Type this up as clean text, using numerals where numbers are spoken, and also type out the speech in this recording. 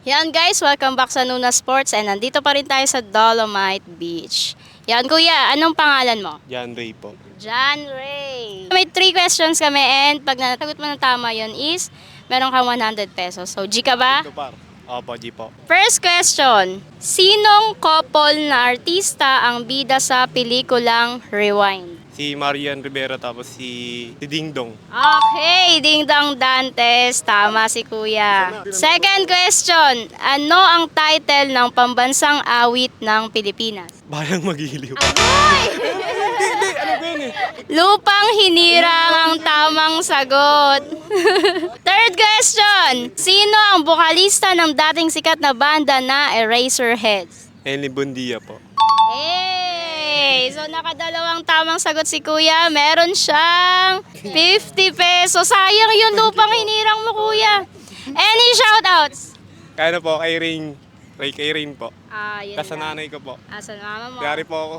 Yan guys, welcome back sa Nuna Sports and nandito pa rin tayo sa Dolomite Beach. Yan kuya, anong pangalan mo? Jan Ray po. John Ray. May 3 questions kami and pag nasagot mo ng tama yun is meron kang 100 pesos. So G ka ba? Ito par. Opo, G po. First question, sinong couple na artista ang bida sa pelikulang Rewind? Si Marian Rivera tapos si Ding Dong. Okay, Ding Dong Dantes. Tama si Kuya. Second question, ano ang title ng pambansang awit ng Pilipinas? Bayang Magiliw. Lupang Hinirang ang tamang sagot. Third question, sino ang bokalista ng dating sikat na banda na Eraserheads? Henry Bondia po. Hey! So nakadalawang tamang sagot si Kuya. Meron siyang 50 pesos. Sayang yung lupang hinirang mo, Kuya. Any shoutouts? Kaya na po, kay Rain. Kay Rain po. Yun Kasananay lang. ko po. Asan mama mo? Yari po ako.